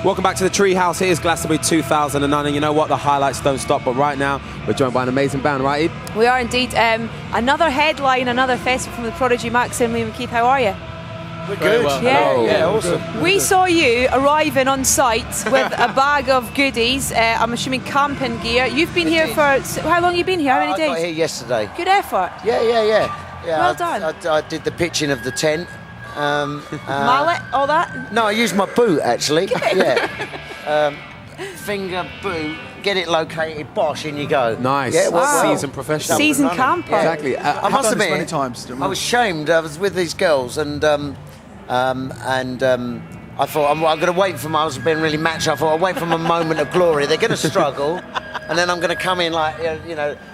Welcome back to the Treehouse. It is Glastonbury 2009, and you know what? The highlights don't stop. But right now, we're joined by an amazing band, right, Eve? We are indeed. Another headline, another festival from the Prodigy. Maxim, Liam and Keith, how are you? We're good. Well. Yeah, awesome. We saw you arriving on site with a bag of goodies. I'm assuming camping gear. You've been here for how long? Have you been here? How many days? I got here yesterday. Good effort. Yeah. Well done. I did the pitching of the tent. Mallet, all that? No, I used my boot actually. Yeah. Finger boot. Get it located. Bosh, in you go. Nice. Yeah, wow. Seasoned professional. Seasoned camper. Yeah. Exactly. I must admit, many times. I was shamed. I was with these girls and I thought I'm going to wait for them. I was being really macho. I thought I'll wait for a moment of glory. They're going to struggle, and then I'm going to come in like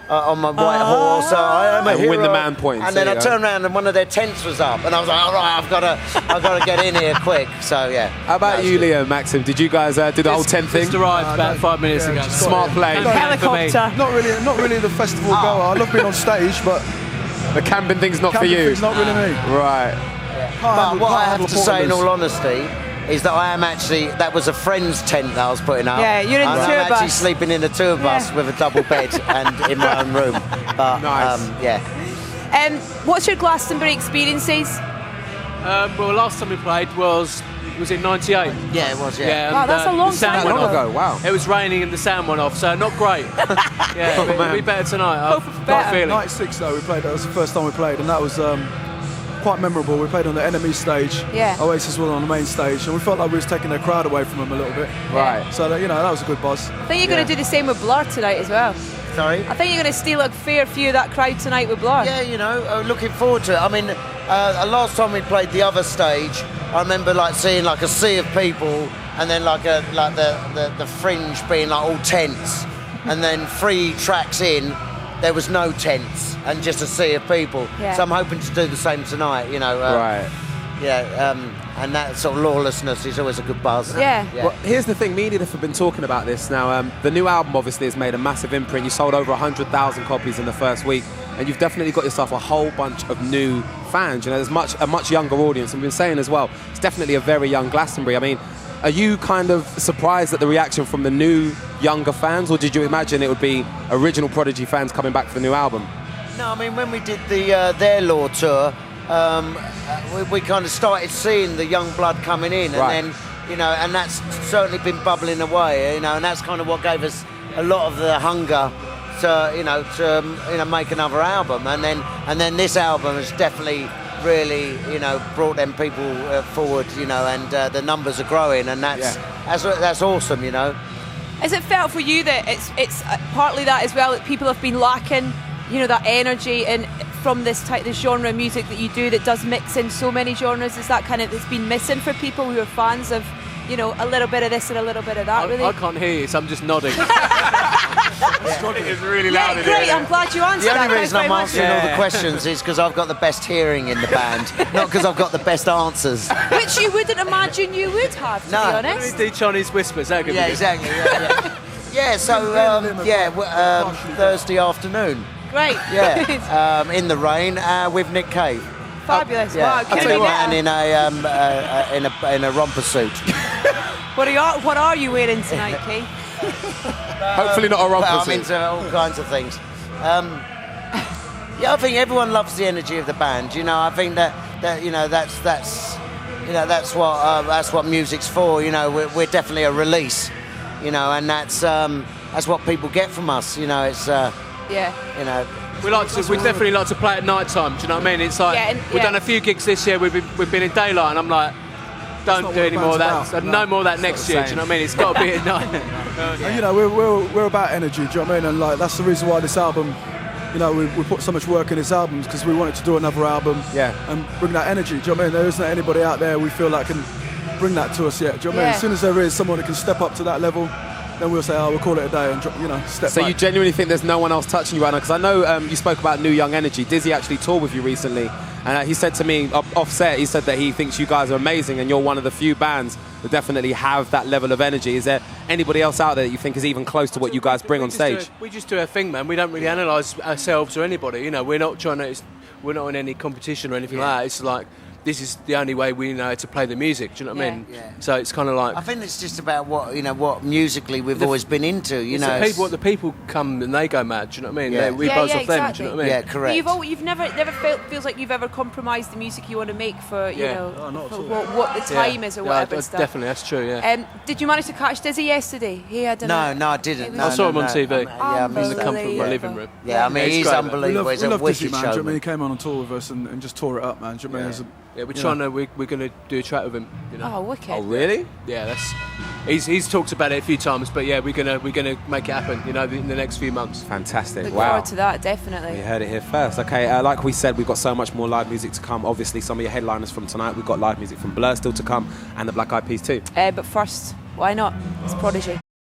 on my white horse. I am a hero. Win the man points. And then I turned around and one of their tents was up, and I was like, all right, I've got to get in here quick. So yeah. How about you, Leo, Maxim? Did you guys do the whole tent thing? Just arrived about 5 minutes ago. Smart play. Helicopter. Not really the festival goer. I love being on stage, but The camping thing's not for you. It's not really me. Right. But what I have to say, in all honesty, is that I am actually, that was a friend's tent that I was putting up. Yeah, you're in the tour I'm actually bus. sleeping in a tour bus with a double bed and in my own room. But Nice. yeah. What's your Glastonbury experiences? Well, last time we played was in '98. Yeah, it was. Yeah. Wow, that's a long the sound time went Long off. ago, wow. It was raining and the sound went off, so not great. Yeah, Oh, it'll man. be better tonight. I've for got a better. feeling. Night 6 though, we played. That was the first time we played, and that was quite memorable. We played on the enemy stage. Yeah. Oasis was on the main stage, and we felt like we was taking their crowd away from them a little bit. Right. So that, that was a good buzz. I think you're going to do the same with Blur tonight as well. Sorry. I think you're going to steal a fair few of that crowd tonight with Blur. Yeah, looking forward to it. I mean, last time we played the other stage, I remember like seeing like a sea of people, and then like the fringe being like all tents, and then 3 tracks in, there was no tents and just a sea of people. Yeah. So I'm hoping to do the same tonight. Right. Yeah, and that sort of lawlessness is always a good buzz. Yeah. Well, here's the thing. Me and Edith have been talking about this now. The new album obviously has made a massive imprint. You sold over 100,000 copies in the first week, and you've definitely got yourself a whole bunch of new fans. There's a much younger audience. And we've been saying as well, it's definitely a very young Glastonbury. I mean, are you kind of surprised at the reaction from the new younger fans, or did you imagine it would be original Prodigy fans coming back for the new album? No, I mean, when we did the Their Law tour, we kind of started seeing the young blood coming in, Right. and then, and that's certainly been bubbling away, and that's kind of what gave us a lot of the hunger to make another album, and then this album has definitely really, brought them people forward, and the numbers are growing, and that's awesome, Has it felt for you that it's partly that as well, that people have been lacking, that energy and from this genre of music that you do that does mix in so many genres? Is that kind of that's been missing for people who are fans of, a little bit of this and a little bit of that? Really? I can't hear you, so I'm just nodding. It's really loud in great. here. I'm glad you answered The that. only Thanks reason I'm very much. answering all the questions is because I've got the best hearing in the band, not because I've got the best answers. Which you wouldn't imagine you would have, to No. be Let me honest. do Chinese whispers. That could Yeah, be exactly. Yeah. So Thursday afternoon. Great. Yeah, in the rain with Nick Cave. Fabulous. Yeah, Wow, a couldn't big be man better. in a romper suit. What are you wearing tonight, Keith? Hopefully not a romper Well, I'm suit. into all kinds of things. I think everyone loves the energy of the band. I think that's what music's for. We're definitely a release. And that's what people get from us. It's Yeah. We definitely like to play at night time. Do you know what I mean? It's like we've done a few gigs this year. We've been in daylight, and I'm like, don't not do what any the more of band's that. about. No more of that It's next not year. the Do you know what I mean? It's got to be at night. And we're about energy. Do you know what I mean? And like that's the reason why this album, we put so much work in this album because we wanted to do another album. Yeah. And bring that energy. Do you know what I mean? There isn't anybody out there we feel like can bring that to us yet. Do you know what I mean? Yeah. As soon as there is someone that can step up to that level, then we'll say, we'll call it a day and step So back. you genuinely think there's no one else touching you right now? Because I know you spoke about new young energy. Dizzy actually toured with you recently, and he said to me offset, he said that he thinks you guys are amazing, and you're one of the few bands that definitely have that level of energy. Is there anybody else out there that you think is even close to what you guys bring on stage? We just do our thing, man. We don't really analyse ourselves or anybody. We're not in any competition or anything like that. It's like this is the only way we know how to play the music. Do you know what I mean? Yeah. So it's kind of like, I think it's just about what musically we've always been into. the people come and they go mad. Do you know what I mean? We buzz off them. Do you know what I mean? Yeah, correct. But you've never feels like you've ever compromised the music you want to make for what the time is or whatever stuff. Definitely, that's true. Yeah. Did you manage to catch Dizzy yesterday? He had no, I didn't. I saw him on TV. I in the comfort of my living room. Yeah, I mean, he's unbelievable. We He's a love Dizzy, wicked man. Do you know what I showman. mean? He came on tour with us and just tore it up, man. Do you know what I mean? Yeah, we're trying to. We're going to do a track with him. You know? Oh, wicked. Oh, really? Yeah, that's. He's talked about it a few times, but yeah, we're gonna make it happen. You know, in the next few months. Fantastic. Look wow. forward to that, definitely. You heard it here first. Okay, like we said, we've got so much more live music to come. Obviously, some of your headliners from tonight. We've got live music from Blur still to come, and the Black Eyed Peas too. But first, why not? It's Prodigy.